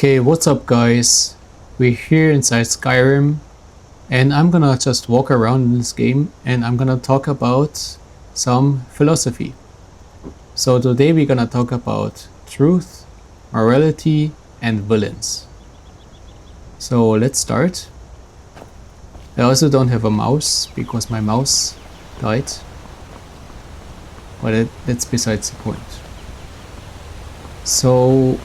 Okay, what's up guys? We're here inside Skyrim and I'm gonna just walk around in this game and I'm gonna talk about some philosophy. So today we're gonna talk about truth, morality and villains. So let's start. I also don't have a mouse because my mouse died. But that's besides the point. So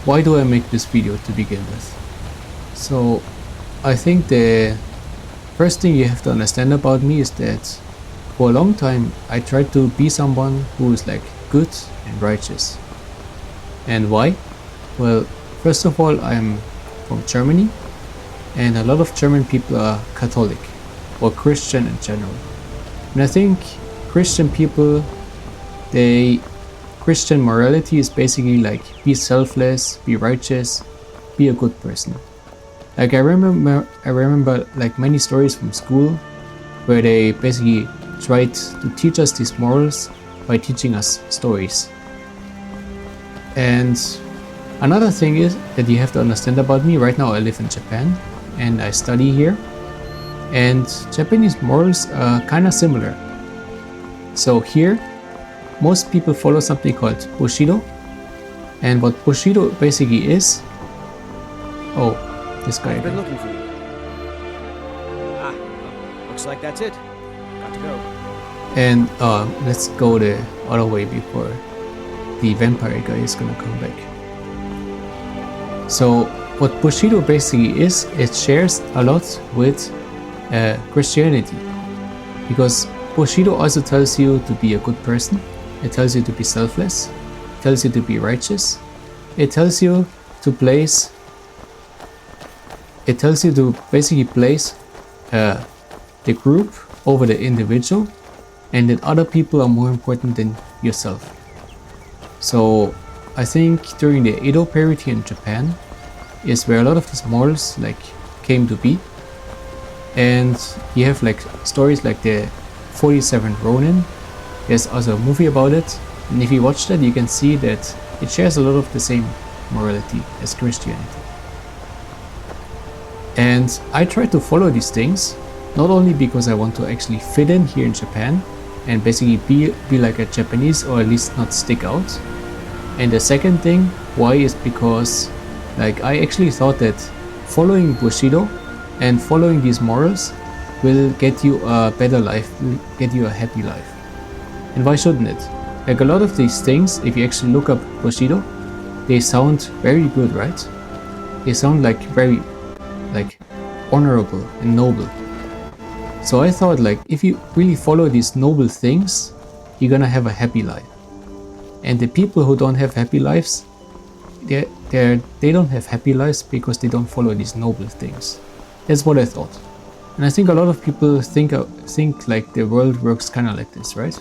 why do I make this video to begin with? So I think the first thing you have to understand about me is that for a long time I tried to be someone who is like good and righteous. And why? Well, first of all, I'm from Germany and a lot of German people are Catholic or Christian in general. And I think Christian people, Christian morality is basically like be selfless, be righteous, be a good person. Like I remember like many stories from school where they basically tried to teach us these morals by teaching us stories. And another thing is that you have to understand about me. Right now I live in Japan and I study here, and Japanese morals are kind of similar. So here most people follow something called Bushido, and what Bushido basically is... Oh, this guy I've been again. looking for you. Looks like that's it. Got to go. And let's go the other way before the vampire guy is gonna come back. So what Bushido basically is, it shares a lot with Christianity, because Bushido also tells you to be a good person. It tells you to be selfless. It tells you to be righteous. It tells you to place. It tells you to basically place the group over the individual, and that other people are more important than yourself. So I think during the Edo period here in Japan is where a lot of these morals like came to be, and you have like stories like the 47 Ronin. There's also a movie about it, and if you watch that you can see that it shares a lot of the same morality as Christianity. And I try to follow these things, not only because I want to actually fit in here in Japan and basically be like a Japanese, or at least not stick out. And the second thing why is because like I actually thought that following Bushido and following these morals will get you a better life, will get you a happy life. And why shouldn't it? Like a lot of these things, if you actually look up Bushido, they sound very good, right? They sound like very like honorable and noble. So I thought like if you really follow these noble things, you're gonna have a happy life. And the people who don't have happy lives, they don't have happy lives because they don't follow these noble things. That's what I thought. And I think a lot of people think like the world works kind of like this, right?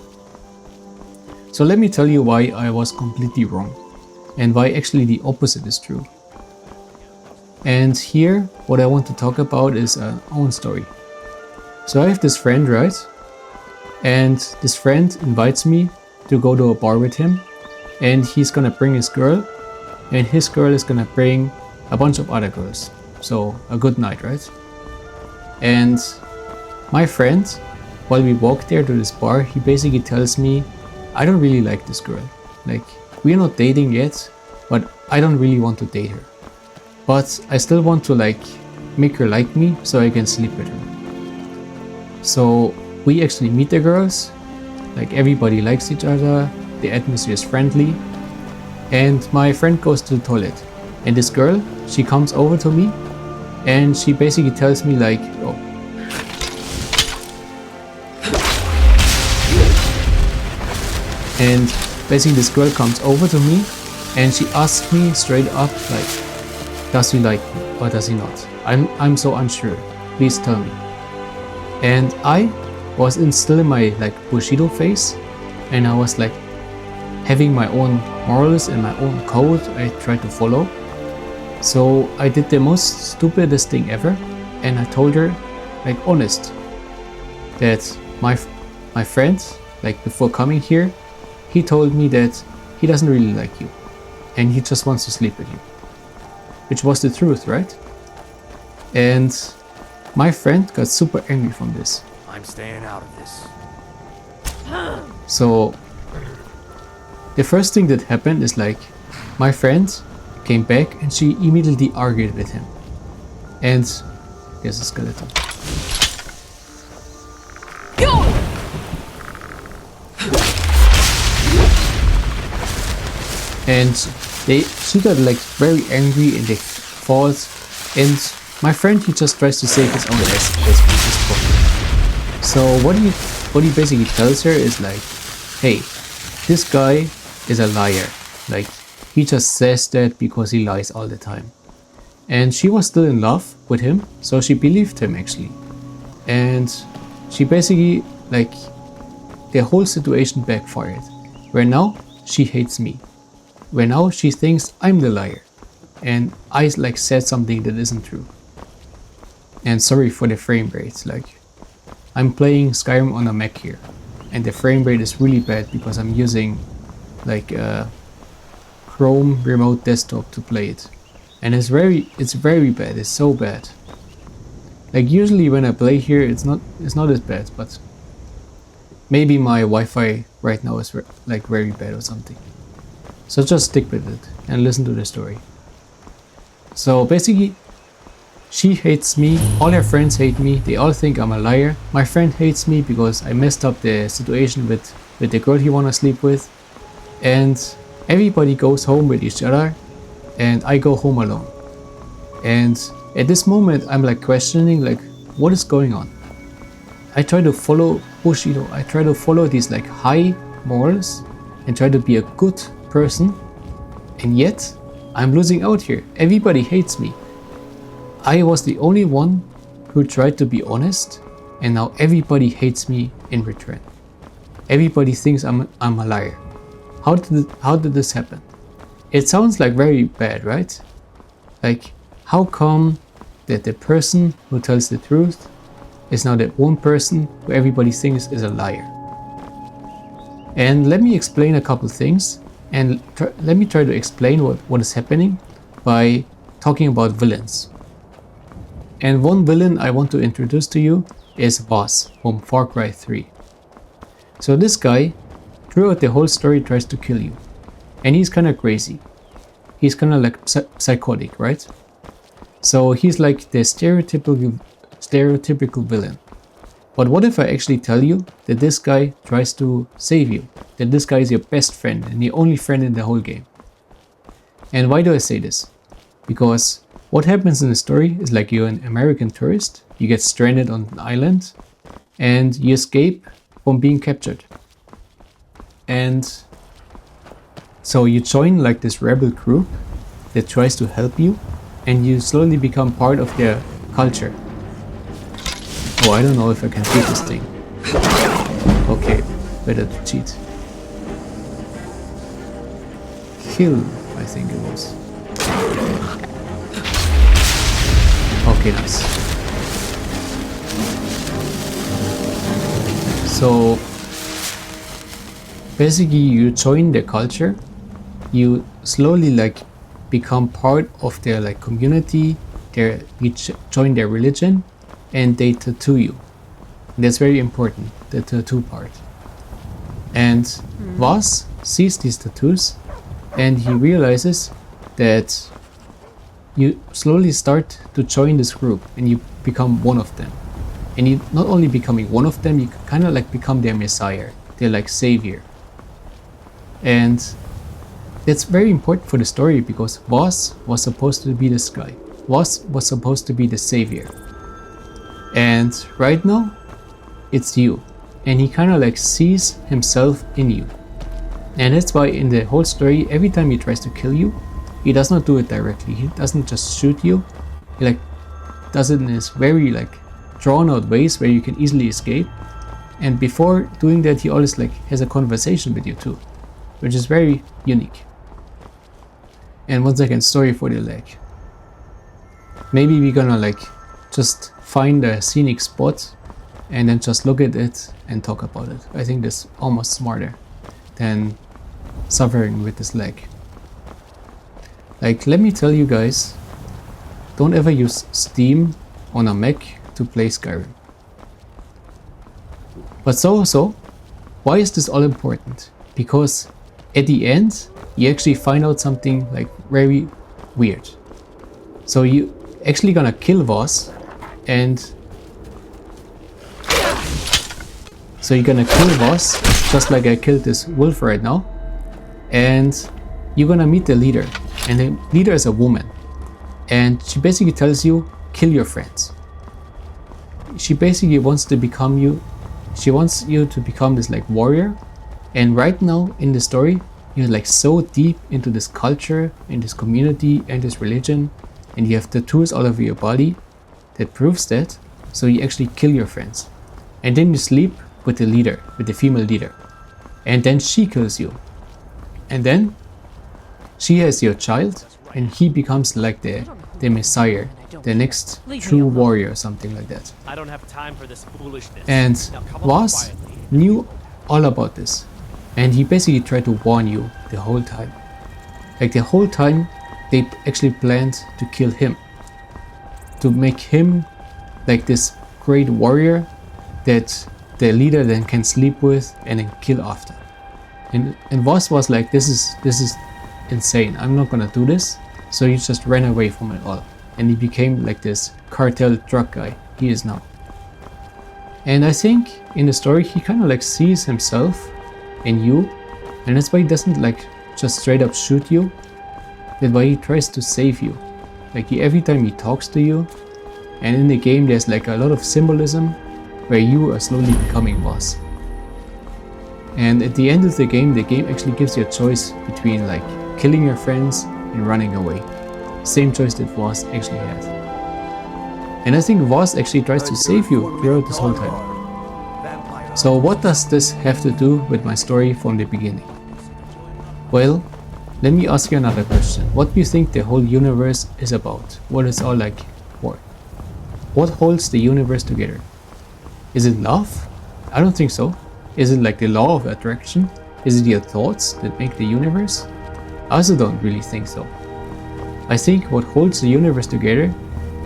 So let me tell you why I was completely wrong and why actually the opposite is true. And here what I want to talk about is our own story. So I have this friend, right? And this friend invites me to go to a bar with him, and he's gonna bring his girl, and his girl is gonna bring a bunch of other girls. So a good night, right? And my friend, while we walk there to this bar, he basically tells me, I don't really like this girl. Like, we're not dating yet, but I don't really want to date her. But I still want to like make her like me so I can sleep with her. So we actually meet the girls, like everybody likes each other, the atmosphere is friendly, and my friend goes to the toilet. And this girl, she comes over to me and she basically tells me like, oh. And basically this girl comes over to me and she asks me straight up like, does he like me or does he not? I'm so unsure, please tell me. And I was still in my like Bushido phase, and I was like having my own morals and my own code I tried to follow. So I did the most stupidest thing ever, and I told her like honest that my friend, like before coming here, he told me that he doesn't really like you and he just wants to sleep with you. which was the truth, right? And my friend got super angry from this. I'm staying out of this. So the first thing that happened is like my friend came back and she immediately argued with him. And there's a skeleton. And she got like very angry and they fought. And my friend, he just tries to save his own ass at this point. So what he basically tells her is like, hey, this guy is a liar. Like, he just says that because he lies all the time. And she was still in love with him, so she believed him actually. And she basically, like, the whole situation backfired. Where now she hates me. Where now she thinks I'm the liar. And I like said something that isn't true. And sorry for the frame rate, like, I'm playing Skyrim on a Mac here. And the frame rate is really bad because I'm using like a Chrome remote desktop to play it. And it's very bad, it's so bad. Like usually when I play here it's not as bad, but maybe my Wi-Fi right now is like very bad or something. So just stick with it and listen to the story. So basically, she hates me, all her friends hate me, they all think I'm a liar. My friend hates me because I messed up the situation with the girl he wanna sleep with. And everybody goes home with each other and I go home alone. And at this moment I'm like questioning like what is going on. I try to follow Bushido, I try to follow these like high morals and try to be a good person, and yet I'm losing out here. Everybody hates me. I was the only one who tried to be honest, and now everybody hates me in return. Everybody thinks I'm a liar. How did this happen? It sounds like very bad, right? Like, how come that the person who tells the truth is now that one person who everybody thinks is a liar? And let me explain a couple things, and let me try to explain what is happening by talking about villains. And one villain I want to introduce to you is Voss from Far Cry 3. So this guy, throughout the whole story, tries to kill you. And he's kind of crazy. He's kind of like psychotic, right? So he's like the stereotypical villain. But what if I actually tell you that this guy tries to save you? That this guy is your best friend and the only friend in the whole game? And why do I say this? Because what happens in the story is like you're an American tourist, you get stranded on an island, and you escape from being captured. And so you join like this rebel group that tries to help you, and you slowly become part of their culture. Oh, I don't know if I can cheat this thing. Okay, better to cheat. Kill, I think it was. Okay, nice. So basically you join their culture, you slowly like become part of their like community, you join their religion, and they tattoo you. And that's very important, the tattoo part. And Voss sees these tattoos and he realizes that you slowly start to join this group and you become one of them. And you not only becoming one of them, you kind of like become their messiah, their like savior. And that's very important for the story because Voss was supposed to be this guy. Voss was supposed to be the savior. And right now, it's you. And he kind of like sees himself in you. And that's why in the whole story, every time he tries to kill you, he does not do it directly. He doesn't just shoot you. He like does it in this very like drawn out ways where you can easily escape. And before doing that, he always like has a conversation with you too, which is very unique. And once again, story for the leg. Maybe we're gonna like just find a scenic spot and then just look at it and talk about it. I think that's almost smarter than suffering with this leg. Like, let me tell you guys don't ever use Steam on a Mac to play Skyrim. But so, why is this all important? Because at the end, you actually find out something like very weird. So you actually gonna kill Voss, and so you're gonna kill Voss, just like I killed this wolf right now, and you're gonna meet the leader, and the leader is a woman, and she basically tells you, kill your friends. She basically wants to become you. She wants you to become this like warrior, and right now in the story, you're like so deep into this culture, in this community, and this religion, and you have tattoos all over your body that proves that. So you actually kill your friends, and then you sleep with the leader, with the female leader, and then she kills you, and then she has your child, and he becomes like the messiah, the next true warrior or something like that. I don't have time for this foolishness. And Now come along Voss quietly. knew all about this, and he basically tried to warn you the whole time. Like the whole time they actually planned to kill him, to make him like this great warrior that the leader then can sleep with and then kill after. And Voss was like, this is insane, I'm not gonna do this. So he just ran away from it all, and he became like this cartel drug guy he is now. And I think in the story he kind of like sees himself in you, and that's why he doesn't like just straight up shoot you. That's why he tries to save you. Like every time he talks to you, and in the game there's like a lot of symbolism where you are slowly becoming Voss. And at the end of the game actually gives you a choice between like killing your friends and running away. Same choice that Voss actually had. And I think Voss actually tries to save you throughout this whole time. So what does this have to do with my story from the beginning? Well, let me ask you another question. What do you think the whole universe is about? What it's all like for? What holds the universe together? Is it love? I don't think so. Is it like the law of attraction? Is it your thoughts that make the universe? I also don't really think so. I think what holds the universe together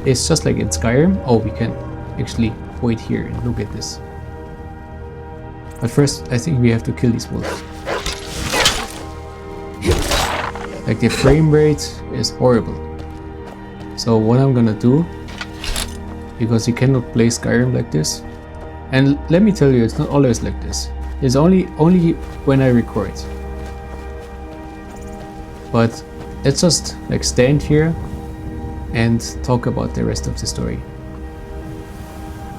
is just like in Skyrim. Oh, we can actually wait here and look at this. But first, I think we have to kill these wolves. Like the frame rate is horrible. So what I'm gonna do, because you cannot play Skyrim like this, and let me tell you, it's not always like this. It's only when I record. But let's just like stand here and talk about the rest of the story.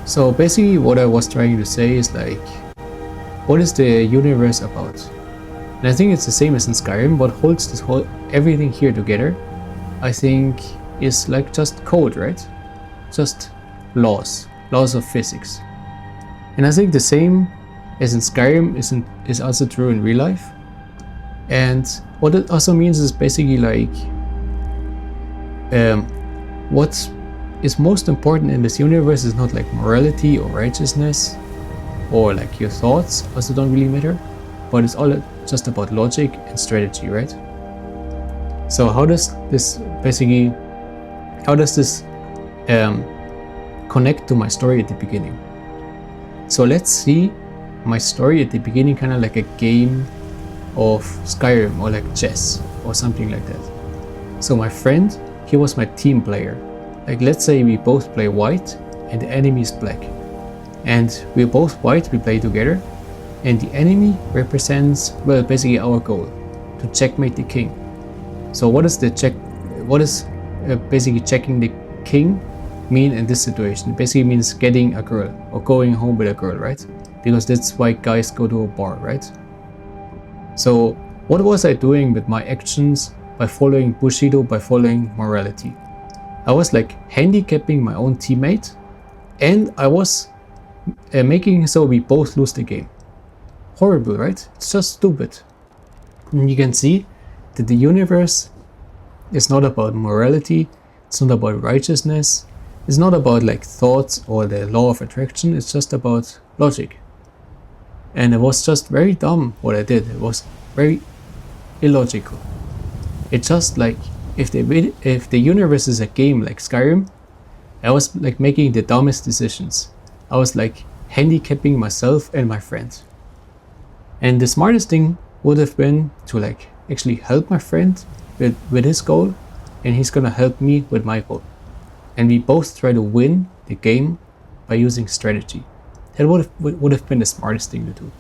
So basically what I was trying to say is like, what is the universe about? And I think it's the same as in Skyrim. What holds this whole everything here together, I think, is like just code, right? Just laws of physics. And I think the same as in Skyrim is also true in real life. And what it also means is basically like what is most important in this universe is not like morality or righteousness or like your thoughts also don't really matter, but it's all just about logic and strategy, right? So how does this connect to my story at the beginning? So let's see my story at the beginning kind of like a game of Skyrim or like chess or something like that. So my friend, he was my team player. Like let's say we both play white and the enemy is black. And we're both white, we play together. And the enemy represents, well, basically our goal, to checkmate the king. So what is basically checking the king mean in this situation? It basically means getting a girl or going home with a girl, right? Because that's why guys go to a bar, right? So what was I doing with my actions by following Bushido, by following morality? I was like handicapping my own teammate, and I was making so we both lose the game. Horrible, right? It's just stupid. And you can see that the universe is not about morality, it's not about righteousness, it's not about like thoughts or the law of attraction, it's just about logic. And it was just very dumb what I did. It was very illogical. It just like if the universe is a game like Skyrim, I was like making the dumbest decisions. I was like handicapping myself and my friends. And the smartest thing would have been to like actually help my friend with his goal, and he's gonna help me with my goal. And we both try to win the game by using strategy. That would have been the smartest thing to do.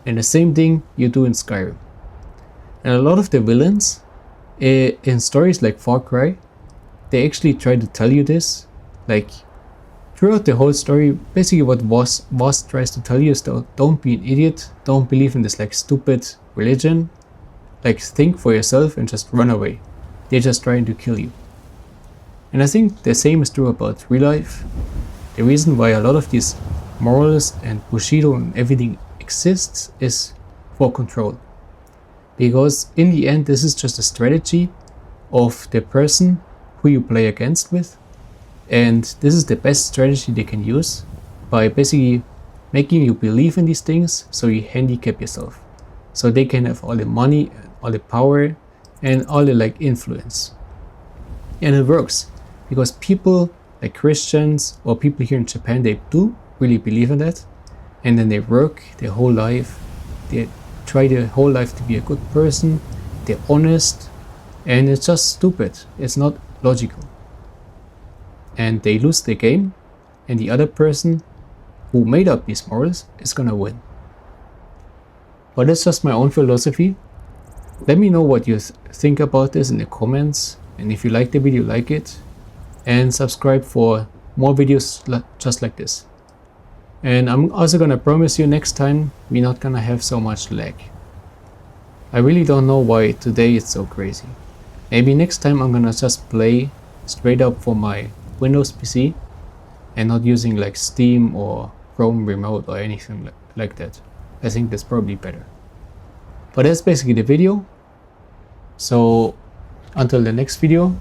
And the same thing you do in Skyrim. And a lot of the villains in stories like Far Cry, they actually try to tell you this. Like throughout the whole story, basically what Voss tries to tell you is don't be an idiot, don't believe in this like stupid religion, like think for yourself and just run away. They're just trying to kill you. And I think the same is true about real life. The reason why a lot of these morals and Bushido and everything exists is for control. Because in the end, this is just a strategy of the person who you play against with. And this is the best strategy they can use by basically making you believe in these things so you handicap yourself. So they can have all the money, all the power, and all the like influence. And it works because people like Christians or people here in Japan, they do really believe in that. And then they work their whole life. They try their whole life to be a good person. They're honest. And it's just stupid. It's not logical. And they lose the game. And the other person who made up these morals is gonna win. But that's just my own philosophy. Let me know what you think about this in the comments. And if you like the video, like it. And subscribe for more videos just like this. And I'm also gonna promise you next time we're not gonna have so much lag. I really don't know why today it's so crazy. Maybe next time I'm gonna just play straight up for my Windows PC and not using like Steam or Chrome Remote or anything like that. I think that's probably better. But that's basically the video. So until the next video,